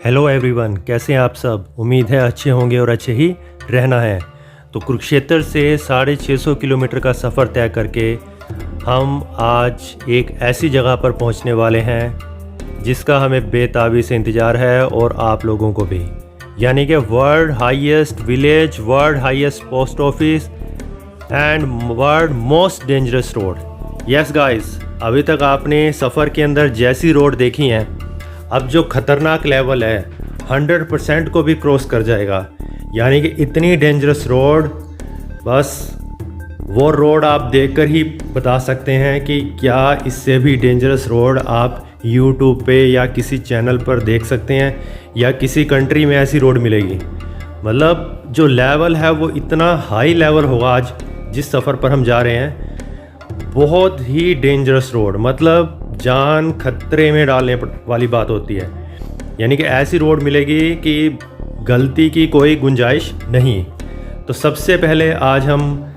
Hello everyone, कैसे हैं आप सब। उम्मीद है अच्छे होंगे और अच्छे ही रहना है। तो कुरुक्षेत्र से 650 किलोमीटर का सफ़र तय करके हम आज एक ऐसी जगह पर पहुंचने वाले हैं जिसका हमें बेताबी से इंतज़ार है और आप लोगों को भी, यानी कि world highest village, world highest post office and world most dangerous road. Yes guys, अभी तक आपने सफ़र के अंदर जैसी रोड देखी हैं, अब जो ख़तरनाक लेवल है 100% को भी क्रॉस कर जाएगा। यानी कि इतनी डेंजरस रोड, बस वो रोड आप देखकर ही बता सकते हैं कि क्या इससे भी डेंजरस रोड आप YouTube पे या किसी चैनल पर देख सकते हैं या किसी कंट्री में ऐसी रोड मिलेगी। मतलब जो लेवल है वो इतना हाई लेवल होगा आज जिस सफ़र पर हम जा रहे हैं। बहुत ही डेंजरस रोड, मतलब जान खतरे में डालने वाली बात होती है। यानी कि ऐसी रोड मिलेगी कि गलती की कोई गुंजाइश नहीं। तो सबसे पहले आज हम,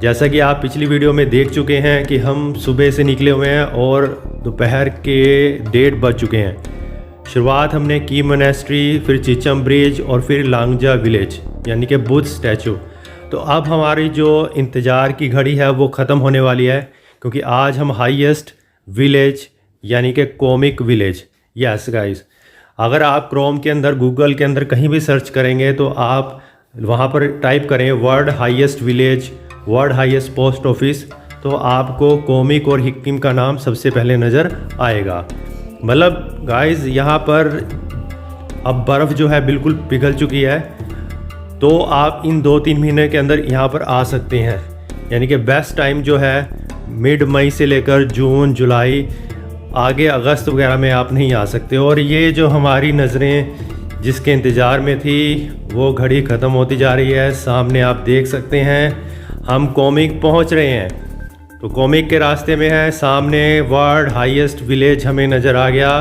जैसा कि आप पिछली वीडियो में देख चुके हैं कि हम सुबह से निकले हुए हैं और दोपहर के 1:30 बज चुके हैं। शुरुआत हमने की मोनेस्ट्री, फिर चिचम ब्रिज और फिर लांगजा विलेज यानी कि बुद्ध स्टैचू। तो अब हमारी जो इंतज़ार की घड़ी है वो ख़त्म होने वाली है, क्योंकि आज हम हाईएस्ट विलेज यानी कि कोमिक विलेज। यस गाइस, अगर आप क्रोम के अंदर, गूगल के अंदर कहीं भी सर्च करेंगे तो आप वहाँ पर टाइप करें world highest village, world highest post office, तो आपको कोमिक और हिक्किम का नाम सबसे पहले नज़र आएगा। मतलब गाइस, यहाँ पर अब बर्फ़ जो है बिल्कुल पिघल चुकी है, तो आप इन 2-3 महीने के अंदर यहाँ पर आ सकते हैं। यानी कि बेस्ट टाइम जो है मिड मई से लेकर जून, जुलाई, आगे अगस्त वगैरह में आप नहीं आ सकते। और ये जो हमारी नज़रें जिसके इंतज़ार में थी वो घड़ी ख़त्म होती जा रही है। सामने आप देख सकते हैं हम कोमिक पहुंच रहे हैं। तो कोमिक के रास्ते में है, सामने वर्ल्ड हाईएस्ट विलेज हमें नज़र आ गया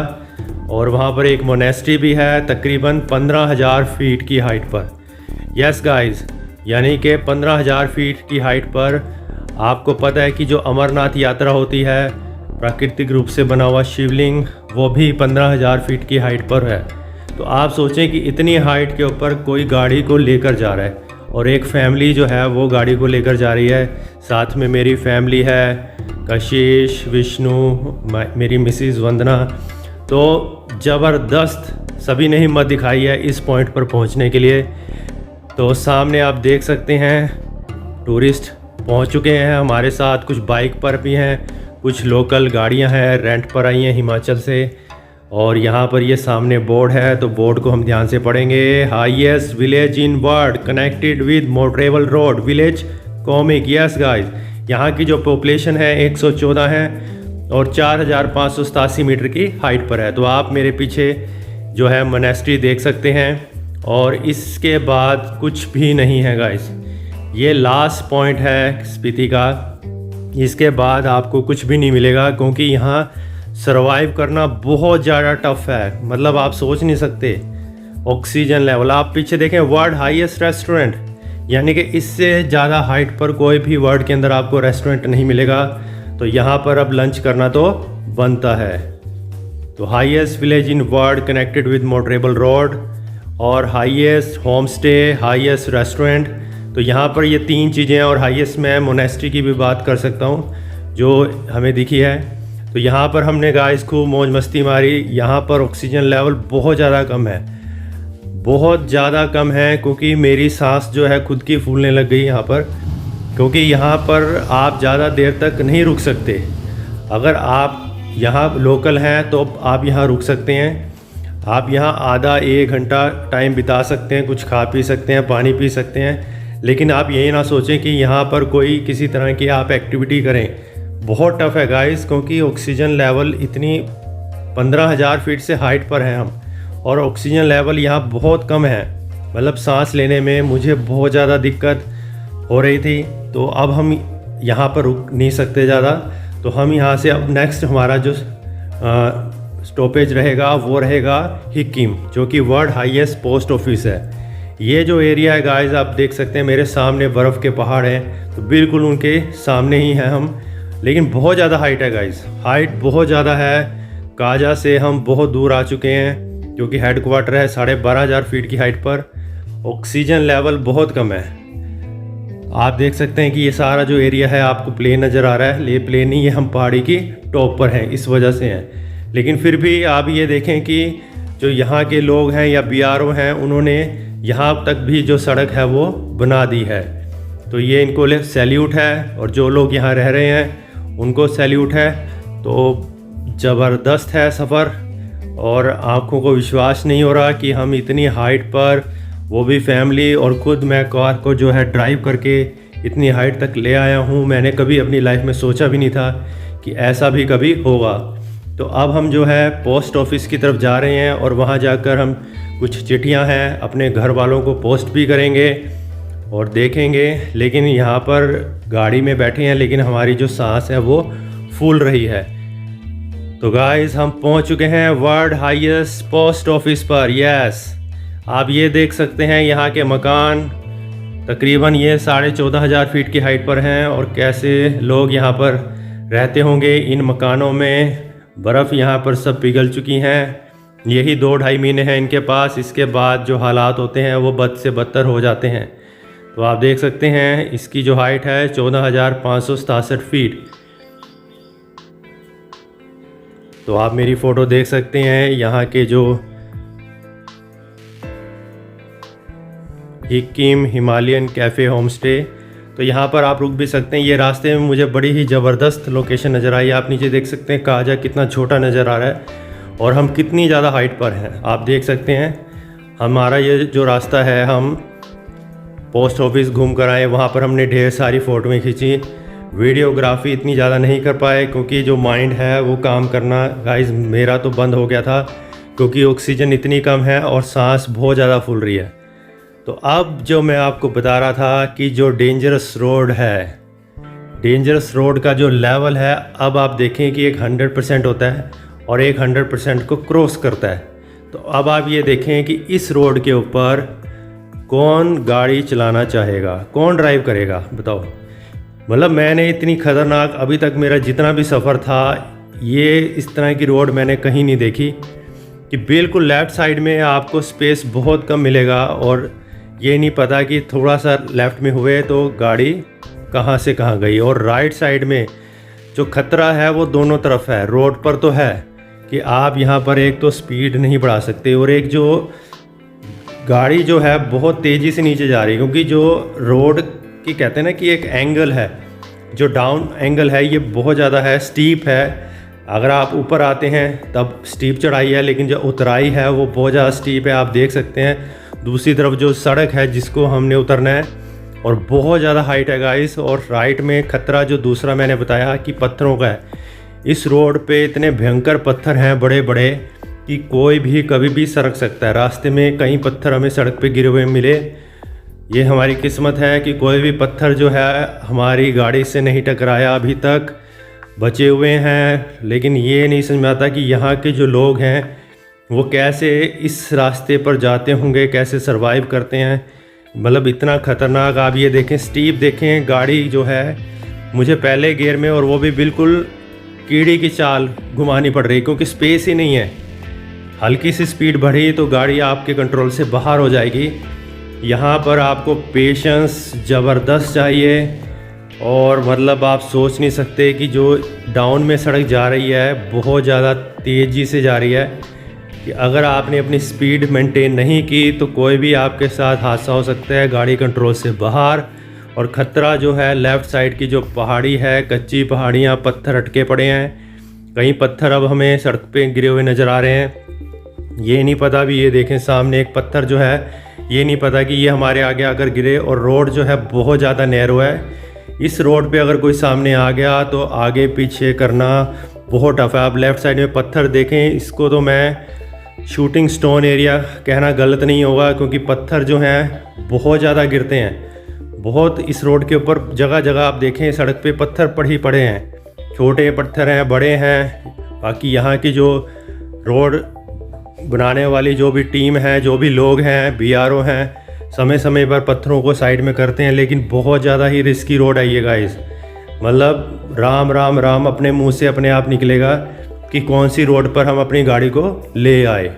और वहाँ पर एक मोनेस्ट्री भी है तकरीबन 15,000 फीट की हाइट पर। यस गाइस, यानी कि 15,000 फीट की हाइट पर आपको पता है कि जो अमरनाथ यात्रा होती है, प्राकृतिक रूप से बना हुआ शिवलिंग, वो भी 15,000 फीट की हाइट पर है। तो आप सोचें कि इतनी हाइट के ऊपर कोई गाड़ी को लेकर जा रहा है और एक फैमिली जो है वो गाड़ी को लेकर जा रही है। साथ में मेरी फैमिली है, कशिश, विष्णु, मेरी मिसिज़ वंदना। तो ज़बरदस्त सभी ने हिम्मत दिखाई है इस पॉइंट पर पहुंचने के लिए। तो सामने आप देख सकते हैं टूरिस्ट पहुंच चुके हैं हमारे साथ। कुछ बाइक पर भी हैं, कुछ लोकल गाड़ियां हैं, रेंट पर आई हैं हिमाचल से। और यहाँ पर ये सामने बोर्ड है, तो बोर्ड को हम ध्यान से पढ़ेंगे। Highest village in world connected with motorable road, village comic. Yes guys, यहाँ की जो पॉपुलेशन है 114 है और 4,587 मीटर की हाइट पर है। तो आप मेरे पीछे जो है मोनेस्ट्री देख सकते हैं और इसके बाद कुछ भी नहीं है गाइस। ये लास्ट पॉइंट है स्पीति का। इसके बाद आपको कुछ भी नहीं मिलेगा, क्योंकि यहाँ सरवाइव करना बहुत ज़्यादा टफ है। मतलब आप सोच नहीं सकते ऑक्सीजन लेवल। आप पीछे देखें, वर्ल्ड हाईएस्ट रेस्टोरेंट, यानी कि इससे ज़्यादा हाइट पर कोई भी वर्ल्ड के अंदर आपको रेस्टोरेंट नहीं मिलेगा। तो यहाँ पर अब लंच करना तो बनता है। तो highest village in world connected with motorable road और highest home stay, highest restaurant. तो यहाँ पर ये 3 चीज़ें हैं। और हाईएस्ट में मोनेस्ट्री की भी बात कर सकता हूँ जो हमें दिखी है। तो यहाँ पर हमने गाइस खूब मौज मस्ती मारी। यहाँ पर ऑक्सीजन लेवल बहुत ज़्यादा कम है, बहुत ज़्यादा कम है, क्योंकि मेरी सांस जो है खुद की फूलने लग गई यहाँ पर। क्योंकि यहाँ पर आप ज़्यादा देर तक नहीं रुक सकते। अगर आप यहाँ लोकल हैं तो आप यहाँ रुक सकते हैं। आप यहाँ आधा 1 घंटा टाइम बिता सकते हैं, कुछ खा पी सकते हैं, पानी पी सकते हैं। लेकिन आप यही ना सोचें कि यहाँ पर कोई किसी तरह की आप एक्टिविटी करें। बहुत टफ है गाइस, क्योंकि ऑक्सीजन लेवल इतनी 15,000 फीट से हाइट पर हैं हम, और ऑक्सीजन लेवल यहाँ बहुत कम है। मतलब सांस लेने में मुझे बहुत ज़्यादा दिक्कत हो रही थी। तो अब हम यहाँ पर रुक नहीं सकते ज़्यादा। तो हम यहाँ से अब नेक्स्ट हमारा जो स्टॉपेज रहेगा वो रहेगा हिक्किम, जो कि वर्ल्ड हाईएस्ट पोस्ट ऑफिस है। ये जो एरिया है गाइस, आप देख सकते हैं मेरे सामने बर्फ़ के पहाड़ हैं, तो बिल्कुल उनके सामने ही हैं हम। लेकिन बहुत ज़्यादा हाइट है गाइस, हाइट बहुत ज़्यादा है। काजा से हम बहुत दूर आ चुके हैं। क्योंकि हेड क्वार्टर है 12,500 फीट की हाइट पर। ऑक्सीजन लेवल बहुत कम है। आप देख सकते हैं कि ये सारा जो एरिया है आपको प्लेन नज़र आ रहा है, ये प्लेन नहीं, ये हम पहाड़ी की टॉप पर हैं इस वजह से हैं। लेकिन फिर भी आप ये देखें कि जो यहाँ के लोग हैं या BRO हैं, उन्होंने यहाँ तक भी जो सड़क है वो बना दी है। तो ये इनको सैल्यूट है, और जो लोग यहाँ रह रहे हैं उनको सैल्यूट है। तो ज़बरदस्त है सफ़र, और आँखों को विश्वास नहीं हो रहा कि हम इतनी हाइट पर, वो भी फैमिली, और ख़ुद मैं कार को जो है ड्राइव करके इतनी हाइट तक ले आया हूँ। मैंने कभी अपनी लाइफ में सोचा भी नहीं था कि ऐसा भी कभी होगा। तो अब हम जो है पोस्ट ऑफिस की तरफ जा रहे हैं, और वहाँ जाकर हम कुछ चिट्ठियाँ हैं अपने घर वालों को पोस्ट भी करेंगे और देखेंगे। लेकिन यहाँ पर गाड़ी में बैठे हैं, लेकिन हमारी जो सांस है वो फूल रही है। तो गाइस, हम पहुँच चुके हैं वर्ल्ड हाईएस्ट पोस्ट ऑफिस पर। यस, आप ये देख सकते हैं यहाँ के मकान तकरीबन ये 14,500 फीट की हाइट पर हैं, और कैसे लोग यहाँ पर रहते होंगे इन मकानों में। बर्फ़ यहाँ पर सब पिघल चुकी हैं। यही 2-2.5 महीने हैं इनके पास, इसके बाद जो हालात होते हैं वो बद से बदतर हो जाते हैं। तो आप देख सकते हैं इसकी जो हाइट है 14,567 फीट। तो आप मेरी फ़ोटो देख सकते हैं यहाँ के जो Hikkim Himalayan cafe home stay. तो यहाँ पर आप रुक भी सकते हैं। ये रास्ते में मुझे बड़ी ही ज़बरदस्त लोकेशन नज़र आई। आप नीचे देख सकते हैं काजा कितना छोटा नज़र आ रहा है, और हम कितनी ज़्यादा हाइट पर हैं आप देख सकते हैं। हमारा ये जो रास्ता है, हम पोस्ट ऑफिस घूम कर आए, वहाँ पर हमने ढेर सारी फ़ोटोएँ खींची। वीडियोग्राफी इतनी ज़्यादा नहीं कर पाए क्योंकि जो माइंड है वो काम करना गाइस मेरा तो बंद हो गया था, क्योंकि ऑक्सीजन इतनी कम है और सांस बहुत ज़्यादा फूल रही है। तो अब जो मैं आपको बता रहा था कि जो डेंजरस रोड है, डेंजरस रोड का जो लेवल है, अब आप देखें कि एक 100% होता है और एक 100% को क्रॉस करता है। तो अब आप ये देखें कि इस रोड के ऊपर कौन गाड़ी चलाना चाहेगा, कौन ड्राइव करेगा, बताओ। मतलब मैंने इतनी ख़तरनाक अभी तक मेरा जितना भी सफ़र था, ये इस तरह की रोड मैंने कहीं नहीं देखी कि बिल्कुल लेफ़्ट साइड में आपको स्पेस बहुत कम मिलेगा, और ये नहीं पता कि थोड़ा सा लेफ़्ट में हुए तो गाड़ी कहाँ से कहाँ गई। और राइट साइड में जो खतरा है वो दोनों तरफ है। रोड पर तो है कि आप यहाँ पर एक तो स्पीड नहीं बढ़ा सकते, और एक जो गाड़ी जो है बहुत तेज़ी से नीचे जा रही है, क्योंकि जो रोड की कहते हैं ना कि एक एंगल है, जो डाउन एंगल है, ये बहुत ज़्यादा है, स्टीप है। अगर आप ऊपर आते हैं तब स्टीप चढ़ाई है, लेकिन जो उतराई है वो बहुत ज़्यादा स्टीप है। आप देख सकते हैं दूसरी तरफ जो सड़क है जिसको हमने उतरना है, और बहुत ज़्यादा हाइट है गाइस। और राइट में खतरा जो दूसरा मैंने बताया कि पत्थरों का है। इस रोड पे इतने भयंकर पत्थर हैं बड़े बड़े कि कोई भी कभी भी सरक सकता है। रास्ते में कई पत्थर हमें सड़क पे गिरे हुए मिले। ये हमारी किस्मत है कि कोई भी पत्थर जो है हमारी गाड़ी से नहीं टकराया अभी तक, बचे हुए हैं। लेकिन ये नहीं समझ में आता कि यहाँ के जो लोग हैं वो कैसे इस रास्ते पर जाते होंगे, कैसे सरवाइव करते हैं। मतलब इतना ख़तरनाक। आप ये देखें, स्टीप देखें, गाड़ी जो है मुझे पहले गियर में, और वो भी बिल्कुल कीड़ी की चाल घुमानी पड़ रही क्योंकि स्पेस ही नहीं है। हल्की सी स्पीड बढ़ी तो गाड़ी आपके कंट्रोल से बाहर हो जाएगी। यहाँ पर आपको पेशेंस ज़बरदस्त चाहिए, और मतलब आप सोच नहीं सकते कि जो डाउन में सड़क जा रही है बहुत ज़्यादा तेज़ी से जा रही है, कि अगर आपने अपनी स्पीड मेंटेन नहीं की तो कोई भी आपके साथ हादसा हो सकता है, गाड़ी कंट्रोल से बाहर। और ख़तरा जो है लेफ़्ट साइड की जो पहाड़ी है, कच्ची पहाड़ियाँ, पत्थर अटके पड़े हैं। कई पत्थर अब हमें सड़क पे गिरे हुए नज़र आ रहे हैं। ये नहीं पता भी, ये देखें सामने एक पत्थर जो है, ये नहीं पता कि ये हमारे आगे आकर गिरे। और रोड जो है बहुत ज़्यादा नैरो है। इस रोड पे अगर कोई सामने आ गया तो आगे पीछे करना बहुत टफ है। आप लेफ़्ट साइड में पत्थर देखें, इसको तो मैं शूटिंग स्टोन एरिया कहना गलत नहीं होगा, क्योंकि पत्थर जो हैं बहुत ज़्यादा गिरते हैं। बहुत इस रोड के ऊपर जगह जगह आप देखें सड़क पे पत्थर पड़ ही पड़े हैं, छोटे पत्थर हैं, बड़े हैं। बाकी यहाँ की जो रोड बनाने वाली जो भी टीम है, जो भी लोग हैं, BRO हैं, समय समय पर पत्थरों को साइड में करते हैं। लेकिन बहुत ज़्यादा ही रिस्की रोड है ये गाइस। मतलब राम राम राम अपने मुंह से अपने आप निकलेगा कि कौन सी रोड पर हम अपनी गाड़ी को ले आए।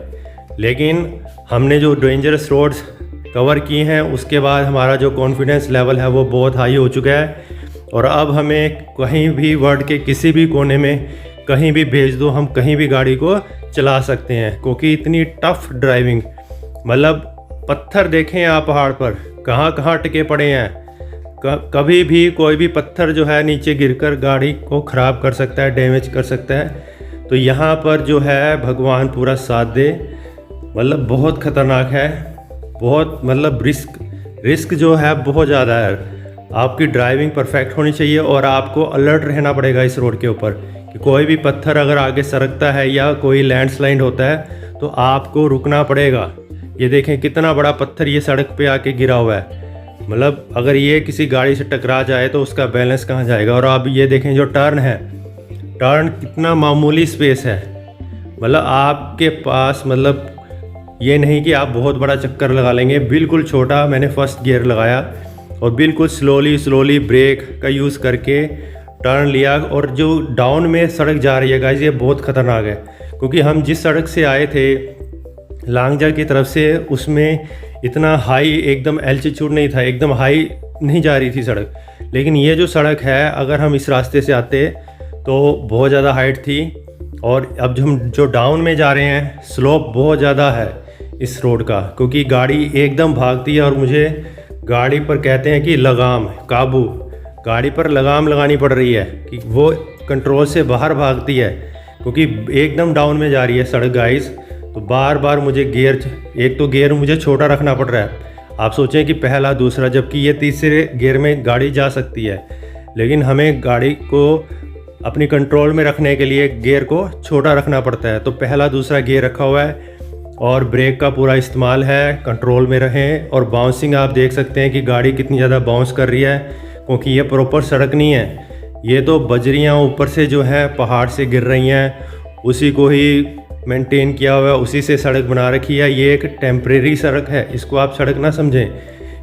लेकिन हमने जो डेंजरस रोड्स कवर किए हैं उसके बाद हमारा जो कॉन्फिडेंस लेवल है वो बहुत हाई हो चुका है। और अब हमें कहीं भी वर्ल्ड के किसी भी कोने में कहीं भी भेज दो, हम कहीं भी गाड़ी को चला सकते हैं, क्योंकि इतनी टफ ड्राइविंग, मतलब पत्थर देखें आप पहाड़ पर कहाँ कहाँ टिके पड़े हैं। कभी भी कोई भी पत्थर जो है नीचे गिरकर गाड़ी को ख़राब कर सकता है, डैमेज कर सकता है। तो यहाँ पर जो है भगवान पूरा साथ दे, मतलब बहुत ख़तरनाक है, बहुत मतलब रिस्क जो है बहुत ज़्यादा है। आपकी ड्राइविंग परफेक्ट होनी चाहिए और आपको अलर्ट रहना पड़ेगा इस रोड के ऊपर कि कोई भी पत्थर अगर आगे सरकता है या कोई लैंडस्लाइड होता है तो आपको रुकना पड़ेगा। ये देखें कितना बड़ा पत्थर ये सड़क पे आके गिरा हुआ है, मतलब अगर ये किसी गाड़ी से टकरा जाए तो उसका बैलेंस कहाँ जाएगा। और अब ये देखें जो टर्न है, टर्न कितना मामूली स्पेस है, मतलब आपके पास मतलब ये नहीं कि आप बहुत बड़ा चक्कर लगा लेंगे, बिल्कुल छोटा। मैंने फर्स्ट गियर लगाया और बिल्कुल स्लोली ब्रेक का यूज़ करके टर्न लिया। और जो डाउन में सड़क जा रही है गाइस, ये बहुत ख़तरनाक है, क्योंकि हम जिस सड़क से आए थे लांगजा की तरफ से, उसमें इतना हाई एकदम एल्टीट्यूड नहीं था, एकदम हाई नहीं जा रही थी सड़क। लेकिन ये जो सड़क है, अगर हम इस रास्ते से आते तो बहुत ज़्यादा हाइट थी। और अब हम जो डाउन में जा रहे हैं, स्लोप बहुत ज़्यादा है इस रोड का, क्योंकि गाड़ी एकदम भागती है। और मुझे गाड़ी पर कहते हैं कि लगाम, काबू, गाड़ी पर लगाम लगानी पड़ रही है कि वो कंट्रोल से बाहर भागती है, क्योंकि एकदम डाउन में जा रही है सड़क गाइस। तो बार बार मुझे एक तो गियर मुझे छोटा रखना पड़ रहा है। आप सोचें कि पहला दूसरा, जबकि ये तीसरे गियर में गाड़ी जा सकती है, लेकिन हमें गाड़ी को अपनी कंट्रोल में रखने के लिए गियर को छोटा रखना पड़ता है। तो पहला दूसरा गियर रखा हुआ है और ब्रेक का पूरा इस्तेमाल है, कंट्रोल में रहें। और बाउंसिंग आप देख सकते हैं कि गाड़ी कितनी ज़्यादा बाउंस कर रही है, क्योंकि ये प्रॉपर सड़क नहीं है, ये तो बजरियाँ ऊपर से जो है पहाड़ से गिर रही हैं, उसी को ही मेंटेन किया हुआ है, उसी से सड़क बना रखी है। ये एक टेम्परेरी सड़क है, इसको आप सड़क ना समझें।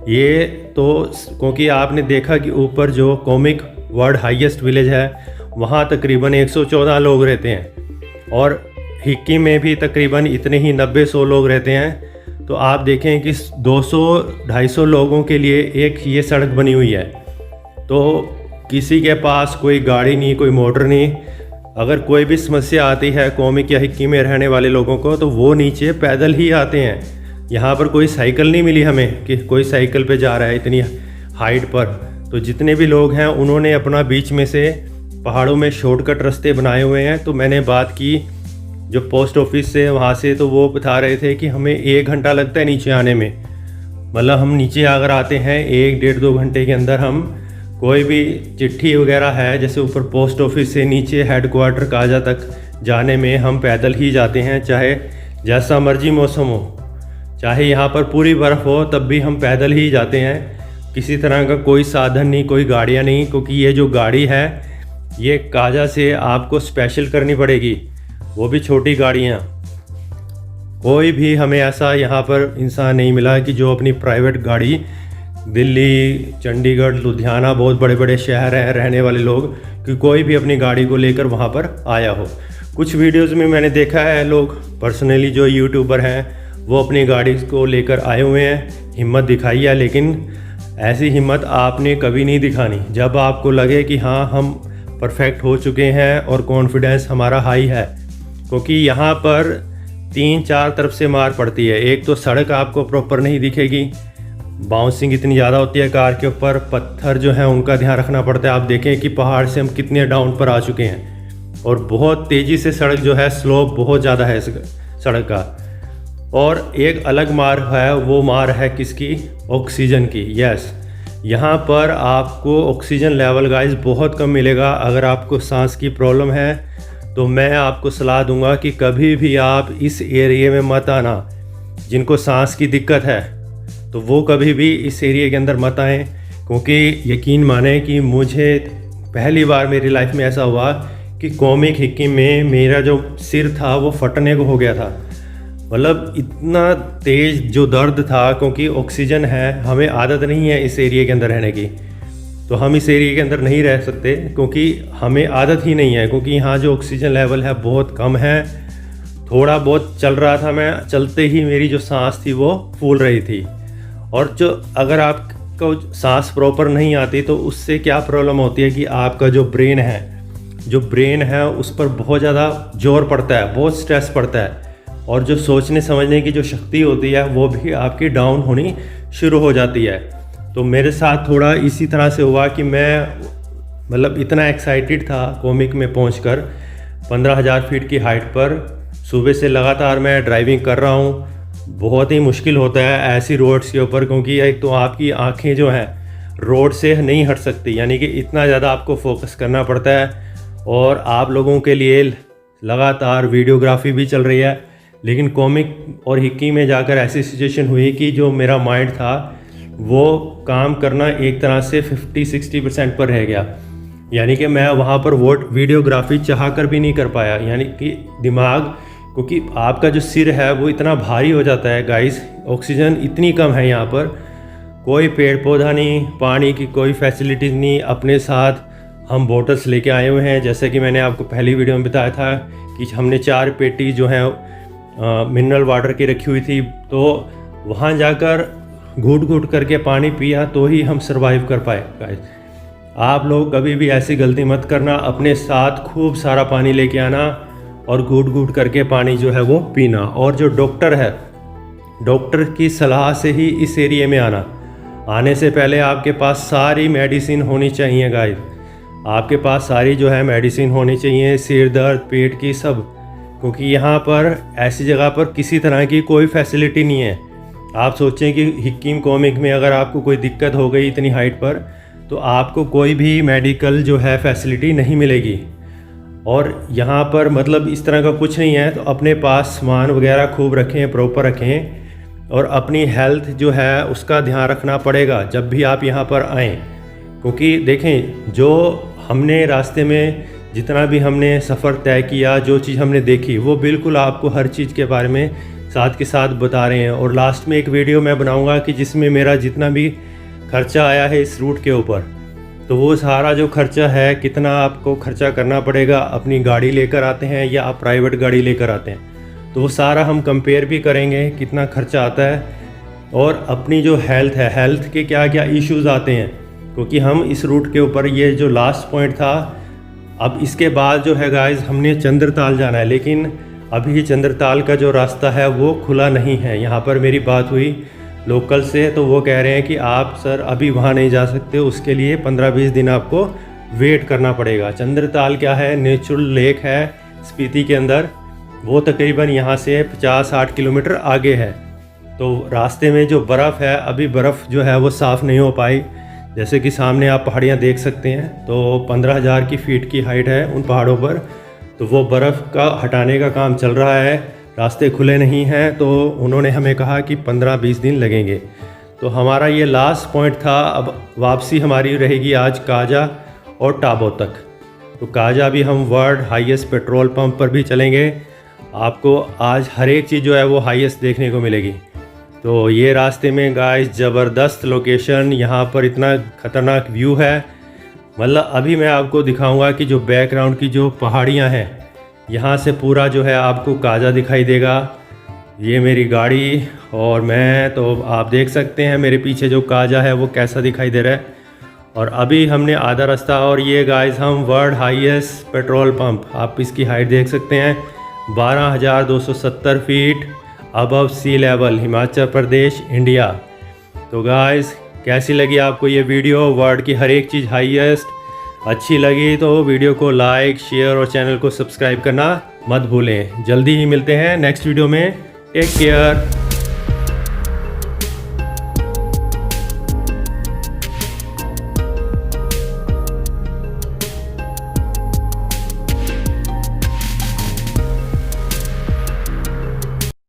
ये तो क्योंकि आपने देखा कि ऊपर जो कोमिक वर्ल्ड हाईएस्ट विलेज है, वहाँ तकरीबन 114 लोग रहते हैं और हिक्की में भी तकरीबन इतने ही 90-100 लोग रहते हैं। तो आप देखें कि 200-250 लोगों के लिए एक ये सड़क बनी हुई है। तो किसी के पास कोई गाड़ी नहीं, कोई मोटर नहीं। अगर कोई भी समस्या आती है कोमिक या हिक्की में रहने वाले लोगों को, तो वो नीचे पैदल ही आते हैं। यहाँ पर कोई साइकिल नहीं मिली हमें कि कोई साइकिल पे जा रहा है इतनी हाइट पर। तो जितने भी लोग हैं उन्होंने अपना बीच में से पहाड़ों में शॉर्टकट रास्ते बनाए हुए हैं। तो मैंने बात की जो पोस्ट ऑफिस से, वहाँ से, तो वो बता रहे थे कि हमें 1 घंटा लगता है नीचे आने में। मतलब हम नीचे अगर आते हैं 1-1.5-2 घंटे के अंदर हम कोई भी चिट्ठी वगैरह है, जैसे ऊपर पोस्ट ऑफिस से नीचे हेडक्वार्टर काजा तक जाने में हम पैदल ही जाते हैं, चाहे जैसा मर्जी मौसम हो, चाहे यहाँ पर पूरी बर्फ़ हो, तब भी हम पैदल ही जाते हैं। किसी तरह का कोई साधन नहीं, कोई गाड़ियाँ नहीं, क्योंकि ये जो गाड़ी है ये काजा से आपको स्पेशल करनी पड़ेगी, वो भी छोटी गाड़ियाँ। कोई भी हमें ऐसा यहाँ पर इंसान नहीं मिला कि जो अपनी प्राइवेट गाड़ी, दिल्ली, चंडीगढ़, लुधियाना, बहुत बड़े बड़े शहर हैं रहने वाले लोग, कि कोई भी अपनी गाड़ी को लेकर वहाँ पर आया हो। कुछ वीडियोस में मैंने देखा है लोग पर्सनली जो यूट्यूबर हैं वो अपनी गाड़ी को लेकर आए हुए हैं, हिम्मत दिखाई है, लेकिन ऐसी हिम्मत आपने कभी नहीं दिखानी जब आपको लगे कि हाँ हम परफेक्ट हो चुके हैं और कॉन्फिडेंस हमारा हाई है। क्योंकि यहाँ पर 3-4 तरफ से मार पड़ती है। एक तो सड़क आपको प्रॉपर नहीं दिखेगी, बाउंसिंग इतनी ज़्यादा होती है कार के ऊपर, पत्थर जो हैं उनका ध्यान रखना पड़ता है। आप देखें कि पहाड़ से हम कितने डाउन पर आ चुके हैं और बहुत तेज़ी से सड़क जो है, स्लोप बहुत ज़्यादा है सड़क का। और एक अलग मार है, वो मार है किसकी? ऑक्सीजन की। यस, यहाँ पर आपको ऑक्सीजन लेवल गाइस बहुत कम मिलेगा। अगर आपको सांस की प्रॉब्लम है तो मैं आपको सलाह दूंगा कि कभी भी आप इस एरिया में मत आना। जिनको सांस की दिक्कत है तो वो कभी भी इस एरिया के अंदर मत आएँ, क्योंकि यकीन माने कि मुझे पहली बार मेरी लाइफ में ऐसा हुआ कि कोमिक हिक्की में मेरा जो सिर था वो फटने को हो गया था। मतलब इतना तेज़ जो दर्द था, क्योंकि ऑक्सीजन है, हमें आदत नहीं है इस एरिया के अंदर रहने की, तो हम इस एरिया के अंदर नहीं रह सकते क्योंकि हमें आदत ही नहीं है, क्योंकि यहाँ जो ऑक्सीजन लेवल है बहुत कम है। थोड़ा बहुत चल रहा था मैं, चलते ही मेरी जो सांस थी वो फूल रही थी। और जो अगर आपको सांस प्रॉपर नहीं आती तो उससे क्या प्रॉब्लम होती है कि आपका जो ब्रेन है उस पर बहुत ज़्यादा जोर पड़ता है, बहुत स्ट्रेस पड़ता है, और जो सोचने समझने की जो शक्ति होती है वो भी आपकी डाउन होनी शुरू हो जाती है। तो मेरे साथ थोड़ा इसी तरह से हुआ कि मैं मतलब इतना एक्साइटेड था कोमिक में पहुंचकर 15,000 फीट की हाइट पर। सुबह से लगातार मैं ड्राइविंग कर रहा हूँ। बहुत ही मुश्किल होता है ऐसी रोड्स के ऊपर, क्योंकि एक तो आपकी आंखें जो हैं रोड से नहीं हट सकती, यानी कि इतना ज़्यादा आपको फोकस करना पड़ता है। और आप लोगों के लिए लगातार वीडियोग्राफी भी चल रही है। लेकिन कॉमिक और हिक्की में जाकर ऐसी सिचुएशन हुई कि जो मेरा माइंड था वो काम करना एक तरह से 50-60% पर रह गया। यानी कि मैं वहाँ पर वो वीडियोग्राफी चाह कर भी नहीं कर पाया। यानी कि दिमाग, क्योंकि आपका जो सिर है वो इतना भारी हो जाता है गाइस, ऑक्सीजन इतनी कम है यहाँ पर, कोई पेड़ पौधा नहीं, पानी की कोई फैसिलिटीज़ नहीं। अपने साथ हम बोटल्स लेके आए हुए हैं, जैसे कि मैंने आपको पहली वीडियो में बताया था कि हमने 4 पेटी जो हैं मिनरल वाटर की रखी हुई थी। तो वहाँ जाकर घूट घूट करके पानी पिया तो ही हम सरवाइव कर पाए गाइस। आप लोग कभी भी ऐसी गलती मत करना, अपने साथ खूब सारा पानी लेके आना और घूट घूट करके पानी जो है वो पीना। और जो डॉक्टर है, डॉक्टर की सलाह से ही इस एरिया में आना। आने से पहले आपके पास सारी मेडिसिन होनी चाहिए गाइस, आपके पास सारी जो है मेडिसिन होनी चाहिए, सिर दर्द, पेट की, सब। क्योंकि यहाँ पर ऐसी जगह पर किसी तरह की कोई फैसिलिटी नहीं है। आप सोचें कि हिक्किम कॉमिक में अगर आपको कोई दिक्कत हो गई इतनी हाइट पर, तो आपको कोई भी मेडिकल जो है फैसिलिटी नहीं मिलेगी। और यहाँ पर मतलब इस तरह का कुछ नहीं है। तो अपने पास सामान वगैरह खूब रखें, प्रॉपर रखें, और अपनी हेल्थ जो है उसका ध्यान रखना पड़ेगा जब भी आप यहाँ पर आएँ। क्योंकि देखें, जो हमने रास्ते में जितना भी हमने सफ़र तय किया, जो चीज़ हमने देखी, वो बिल्कुल आपको हर चीज़ के बारे में साथ के साथ बता रहे हैं। और लास्ट में एक वीडियो मैं बनाऊंगा कि जिसमें मेरा जितना भी खर्चा आया है इस रूट के ऊपर, तो वो सारा जो खर्चा है, कितना आपको खर्चा करना पड़ेगा, अपनी गाड़ी लेकर आते हैं या आप प्राइवेट गाड़ी लेकर आते हैं, तो वो सारा हम कंपेयर भी करेंगे कितना खर्चा आता है। और अपनी जो हेल्थ है, हेल्थ के क्या क्या इश्यूज़ आते हैं, क्योंकि हम इस रूट के ऊपर, ये जो लास्ट पॉइंट था, अब इसके बाद जो है गाइस हमने चंद्रताल जाना है। लेकिन अभी चंद्रताल का जो रास्ता है वो खुला नहीं है। यहाँ पर मेरी बात हुई लोकल से, तो वो कह रहे हैं कि आप सर अभी वहाँ नहीं जा सकते, उसके लिए 15-20 दिन आपको वेट करना पड़ेगा। चंद्रताल क्या है, नेचुरल लेक है स्पीति के अंदर, वो तकरीबन यहाँ से 50-60 किलोमीटर आगे है। तो रास्ते में जो बर्फ़ है, अभी बर्फ़ जो है वो साफ़ नहीं हो पाई। जैसे कि सामने आप पहाड़ियाँ देख सकते हैं, तो 15,000 की फीट की हाइट है उन पहाड़ों पर। तो वो बर्फ़ का हटाने का काम चल रहा है, रास्ते खुले नहीं हैं। तो उन्होंने हमें कहा कि 15-20 दिन लगेंगे। तो हमारा ये लास्ट पॉइंट था। अब वापसी हमारी रहेगी आज काजा और टाबो तक। तो काजा भी हम वर्ल्ड हाईएस्ट पेट्रोल पंप पर भी चलेंगे। आपको आज हर एक चीज़ जो है वो हाईएस्ट देखने को मिलेगी। तो ये रास्ते में गाइस ज़बरदस्त लोकेशन, यहाँ पर इतना ख़तरनाक व्यू है। मतलब अभी मैं आपको दिखाऊंगा कि जो बैकग्राउंड की जो पहाड़ियाँ हैं, यहाँ से पूरा जो है आपको काजा दिखाई देगा। ये मेरी गाड़ी और मैं, तो आप देख सकते हैं मेरे पीछे जो काजा है वो कैसा दिखाई दे रहा है। और अभी हमने आधा रास्ता, और ये गाइस हम वर्ल्ड हाईएस्ट पेट्रोल पंप, आप इसकी हाइट देख सकते हैं, 12,270 feet above sea level, Himachal Pradesh, India. तो गाइस कैसी लगी आपको ये वीडियो? वर्ल्ड की हर एक चीज़ हाईएस्ट अच्छी लगी तो वीडियो को लाइक, शेयर और चैनल को सब्सक्राइब करना मत भूलें। जल्दी ही मिलते हैं नेक्स्ट वीडियो में। Take care.